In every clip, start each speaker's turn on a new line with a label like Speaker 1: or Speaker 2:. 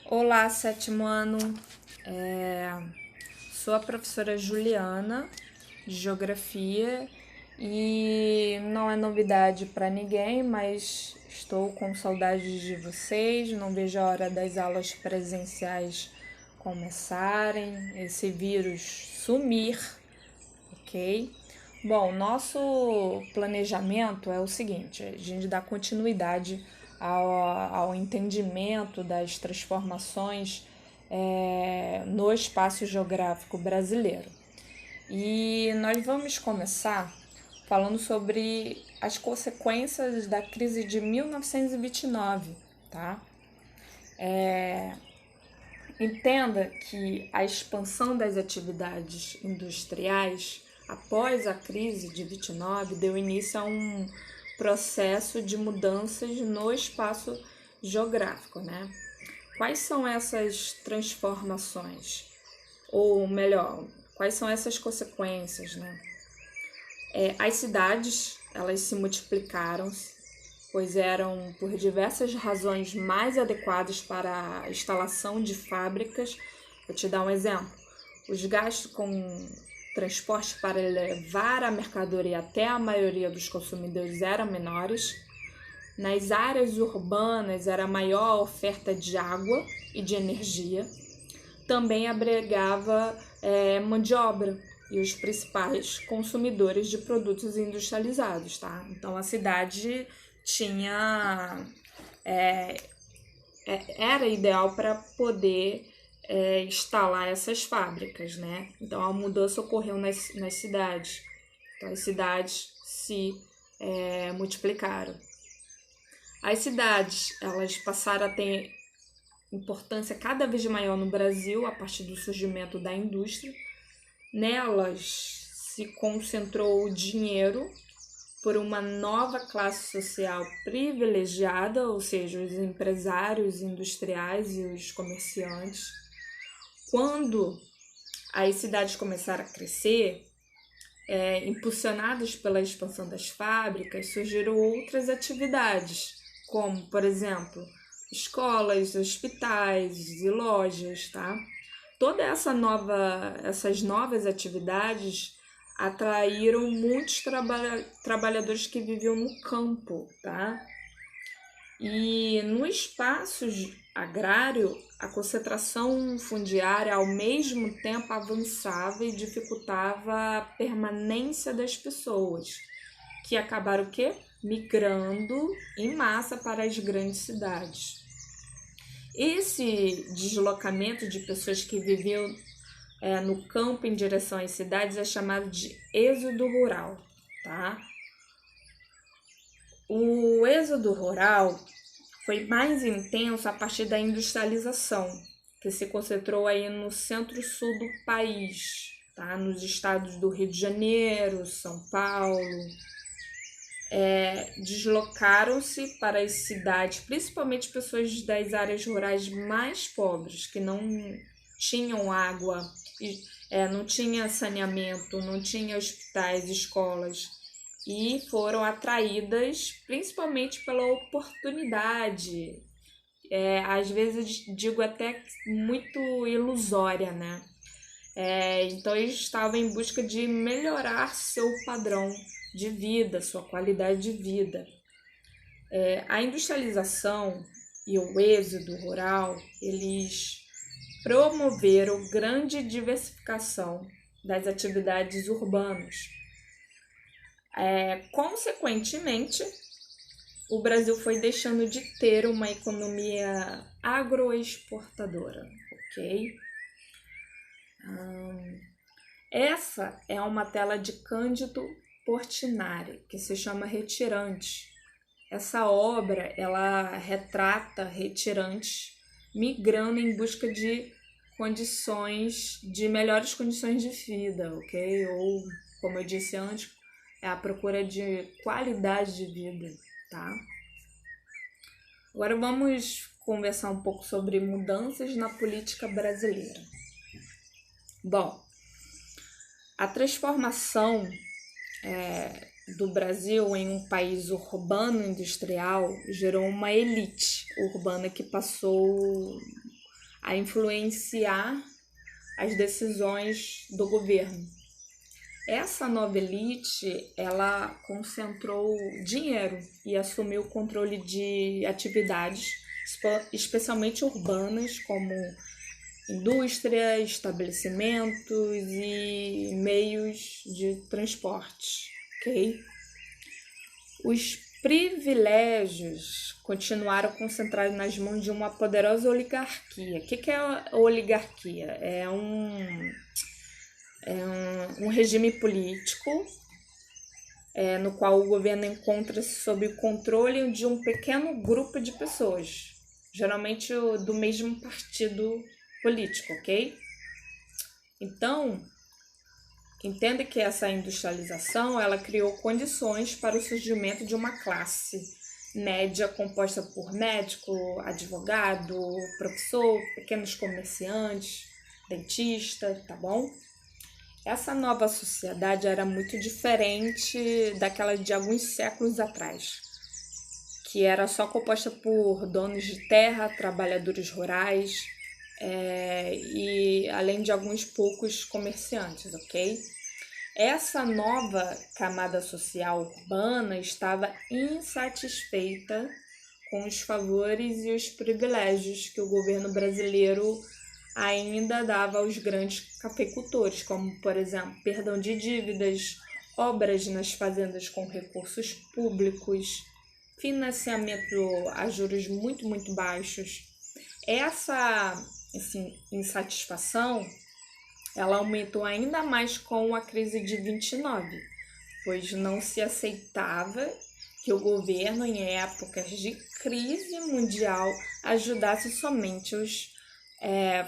Speaker 1: Olá, sétimo ano. É, Sou a professora Juliana, de Geografia, e não é novidade para ninguém, mas estou com saudades de vocês. Não vejo a hora das aulas presenciais começarem, esse vírus sumir, ok? Bom, nosso planejamento é o seguinte: a gente dá continuidade ao entendimento das transformações no espaço geográfico brasileiro. E nós vamos começar falando sobre as consequências da crise de 1929, tá? Entenda que a expansão das atividades industriais após a crise de 29 deu início a um processo de mudanças no espaço geográfico, né? Quais são essas transformações? Ou melhor, quais são essas consequências, né? As cidades, elas se multiplicaram, pois eram por diversas razões mais adequadas para a instalação de fábricas. Vou te dar um exemplo. Os gastos com transporte para levar a mercadoria até a maioria dos consumidores eram menores. Nas áreas urbanas era maior a oferta de água e de energia. Também abrigava mão de obra e os principais consumidores de produtos industrializados, tá? Então a cidade tinha era ideal para poder instalar essas fábricas, né? Então a mudança ocorreu nas cidades. Então as cidades se multiplicaram. As cidades, elas passaram a ter importância cada vez maior no Brasil a partir do surgimento da indústria. Nelas se concentrou o dinheiro por uma nova classe social privilegiada, ou seja, os empresários industriais e os comerciantes. Quando as cidades começaram a crescer, impulsionadas pela expansão das fábricas, surgiram outras atividades, como, por exemplo, escolas, hospitais e lojas, tá? Essas novas atividades atraíram muitos trabalhadores que viviam no campo, tá? E no espaço agrário, a concentração fundiária ao mesmo tempo avançava e dificultava a permanência das pessoas, que acabaram o quê? Migrando em massa para as grandes cidades. Esse deslocamento de pessoas que viviam no campo em direção às cidades é chamado de êxodo rural, tá? O êxodo rural foi mais intenso a partir da industrialização, que se concentrou aí no centro-sul do país, tá? Nos estados do Rio de Janeiro, São Paulo. Deslocaram-se para as cidades, principalmente pessoas das áreas rurais mais pobres, que não tinham água, não tinha saneamento, não tinha hospitais, escolas, e foram atraídas principalmente pela oportunidade, às vezes digo até muito ilusória, né? Então eles estavam em busca de melhorar seu padrão de vida, sua qualidade de vida. A industrialização e o êxodo rural, eles promoveram grande diversificação das atividades urbanas. Consequentemente, o Brasil foi deixando de ter uma economia agroexportadora, ok? Essa é uma tela de Cândido Portinari, que se chama Retirantes. Essa obra, ela retrata retirantes migrando em busca de melhores condições de vida, ok? Ou, como eu disse antes, é a procura de qualidade de vida, tá? Agora vamos conversar um pouco sobre mudanças na política brasileira. Bom, a transformação do Brasil em um país urbano industrial gerou uma elite urbana que passou a influenciar as decisões do governo. Essa nova elite, ela concentrou dinheiro e assumiu o controle de atividades, especialmente urbanas, como indústria, estabelecimentos e meios de transporte, ok? Os privilégios continuaram concentrados nas mãos de uma poderosa oligarquia. O que é a oligarquia? É um regime político no qual o governo encontra-se sob o controle de um pequeno grupo de pessoas, geralmente do mesmo partido político, ok? Então, entenda que essa industrialização ela criou condições para o surgimento de uma classe média composta por médico, advogado, professor, pequenos comerciantes, dentista, tá bom? Essa nova sociedade era muito diferente daquela de alguns séculos atrás, que era só composta por donos de terra, trabalhadores rurais e além de alguns poucos comerciantes, ok? Essa nova camada social urbana estava insatisfeita com os favores e os privilégios que o governo brasileiro ainda dava aos grandes cafeicultores, como, por exemplo, perdão de dívidas, obras nas fazendas com recursos públicos, financiamento a juros muito, muito baixos. Essa insatisfação ela aumentou ainda mais com a crise de 29, pois não se aceitava que o governo, em épocas de crise mundial, ajudasse somente os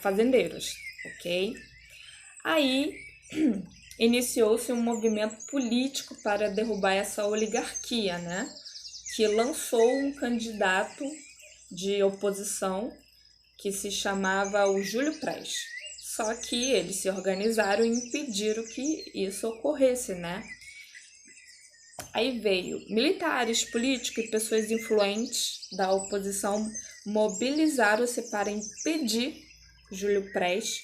Speaker 1: fazendeiros, ok? Aí iniciou-se um movimento político para derrubar essa oligarquia, né? Que lançou um candidato de oposição que se chamava o Júlio Prestes. Só que eles se organizaram e impediram que isso ocorresse, né? Aí veio militares, políticos e pessoas influentes da oposição mobilizaram-se para impedir Júlio Prestes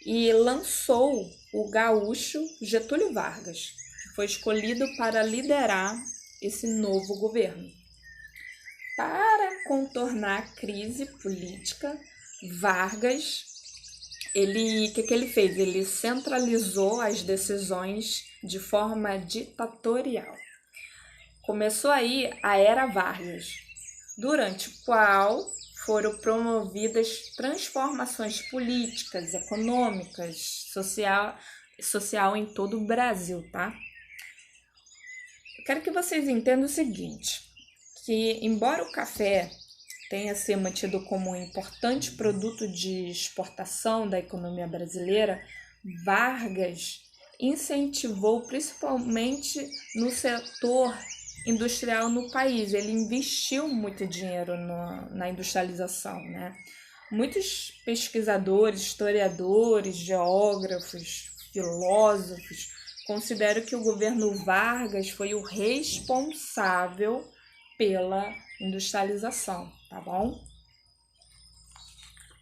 Speaker 1: e lançou o gaúcho Getúlio Vargas, que foi escolhido para liderar esse novo governo. Para contornar a crise política, Vargas o que ele fez? Ele centralizou as decisões de forma ditatorial. Começou aí a Era Vargas, durante a qual foram promovidas transformações políticas, econômicas, social em todo o Brasil, tá? Eu quero que vocês entendam o seguinte, que embora o café tenha sido mantido como um importante produto de exportação da economia brasileira, Vargas incentivou principalmente no setor industrial no país. Ele investiu muito dinheiro na industrialização, né? Muitos pesquisadores, historiadores, geógrafos, filósofos consideram que o governo Vargas foi o responsável pela industrialização, tá bom?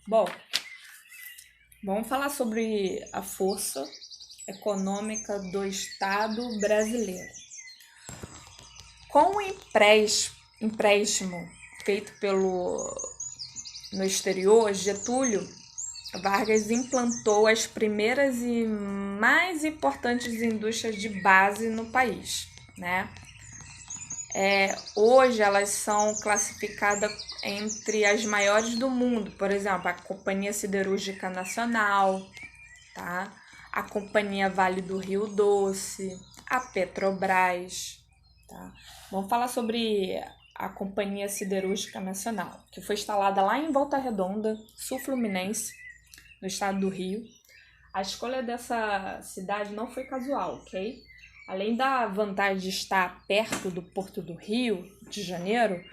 Speaker 1: Bom, vamos falar sobre a força econômica do Estado brasileiro. Com o empréstimo feito no exterior, Getúlio Vargas implantou as primeiras e mais importantes indústrias de base no país, né? Hoje elas são classificadas entre as maiores do mundo, por exemplo, a Companhia Siderúrgica Nacional, tá? A Companhia Vale do Rio Doce, a Petrobras, tá? Vamos falar sobre a Companhia Siderúrgica Nacional, que foi instalada lá em Volta Redonda, sul Fluminense, no estado do Rio. A escolha dessa cidade não foi casual, ok? Além da vantagem de estar perto do Porto do Rio de Janeiro,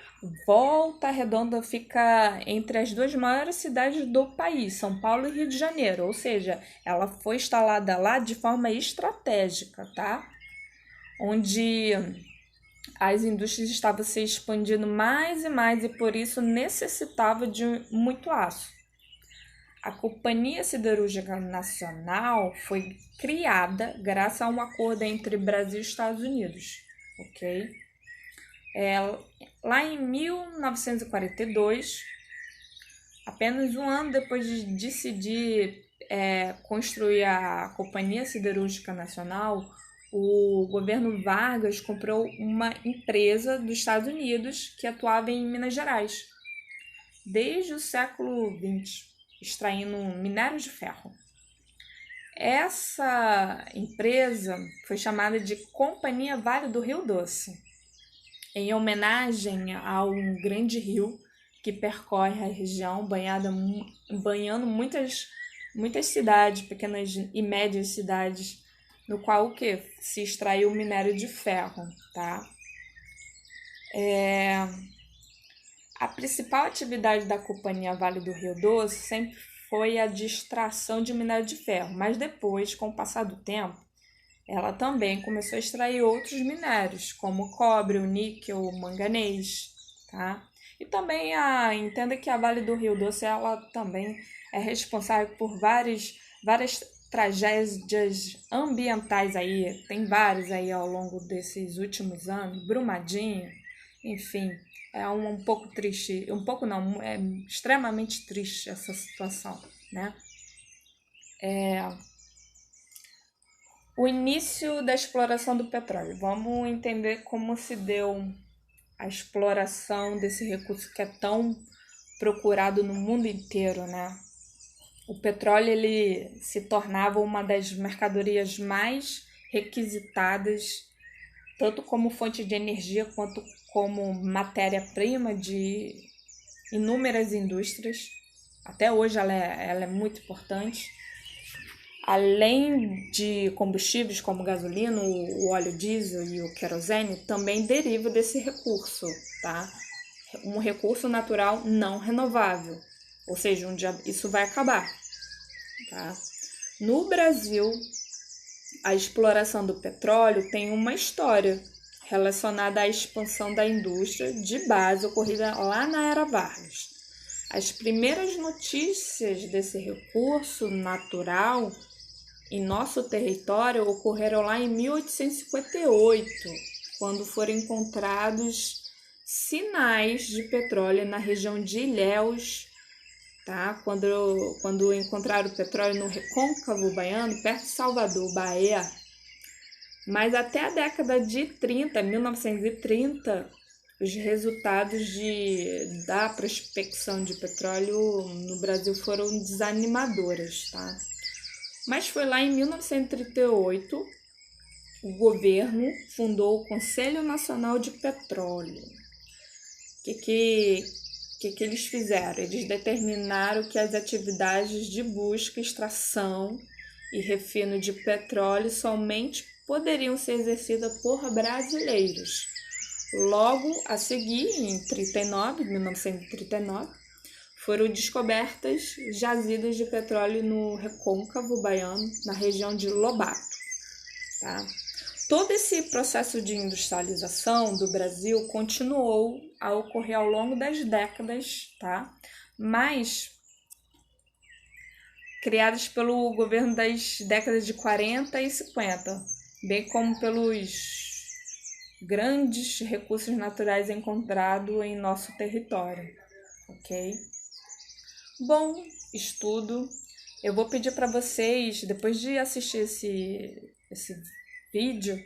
Speaker 1: Volta Redonda fica entre as duas maiores cidades do país, São Paulo e Rio de Janeiro, ou seja, ela foi instalada lá de forma estratégica, tá? Onde as indústrias estavam se expandindo mais e mais e por isso necessitava de muito aço. A Companhia Siderúrgica Nacional foi criada graças a um acordo entre Brasil e Estados Unidos, ok? Lá em 1942, apenas um ano depois de decidir construir a Companhia Siderúrgica Nacional, o governo Vargas comprou uma empresa dos Estados Unidos que atuava em Minas Gerais desde o século XX, extraindo minérios de ferro. Essa empresa foi chamada de Companhia Vale do Rio Doce, em homenagem a um grande rio que percorre a região, banhando muitas cidades, pequenas e médias cidades, no qual se extraiu o minério de ferro, tá? A principal atividade da Companhia Vale do Rio Doce sempre foi a de extração de minério de ferro, mas depois, com o passar do tempo, ela também começou a extrair outros minérios, como o cobre, o níquel, o manganês, tá? E também entenda que a Vale do Rio Doce, ela também é responsável por várias tragédias ambientais aí, tem várias aí ao longo desses últimos anos, Brumadinho, enfim, é um pouco triste, um pouco não, é extremamente triste essa situação, né? O início da exploração do petróleo. Vamos entender como se deu a exploração desse recurso que é tão procurado no mundo inteiro, né? O petróleo ele se tornava uma das mercadorias mais requisitadas, tanto como fonte de energia quanto como matéria-prima de inúmeras indústrias. Até hoje ela é muito importante. Além de combustíveis como gasolina, o óleo diesel e o querosene, também deriva desse recurso, tá? Um recurso natural não renovável, ou seja, um dia isso vai acabar, tá? No Brasil, a exploração do petróleo tem uma história relacionada à expansão da indústria de base ocorrida lá na Era Vargas. As primeiras notícias desse recurso natural em nosso território ocorreram lá em 1858, quando foram encontrados sinais de petróleo na região de Ilhéus, tá? Quando encontraram petróleo no Recôncavo Baiano, perto de Salvador, Bahia. Mas até a década de 30, 1930, os resultados da prospecção de petróleo no Brasil foram desanimadores, tá? Mas foi lá em 1938, o governo fundou o Conselho Nacional de Petróleo. O que eles fizeram? Eles determinaram que as atividades de busca, extração e refino de petróleo somente poderiam ser exercidas por brasileiros. Logo a seguir, em 1939, foram descobertas jazidas de petróleo no Recôncavo Baiano, na região de Lobato, tá? Todo esse processo de industrialização do Brasil continuou a ocorrer ao longo das décadas, tá? Mas criadas pelo governo das décadas de 40 e 50, bem como pelos grandes recursos naturais encontrados em nosso território, ok? Bom estudo. Eu vou pedir para vocês, depois de assistir esse vídeo,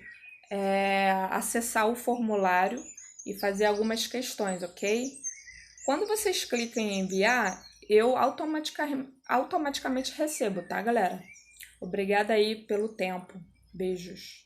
Speaker 1: acessar o formulário e fazer algumas questões, ok? Quando vocês clicam em enviar, eu automaticamente recebo, tá, galera? Obrigada aí pelo tempo. Beijos.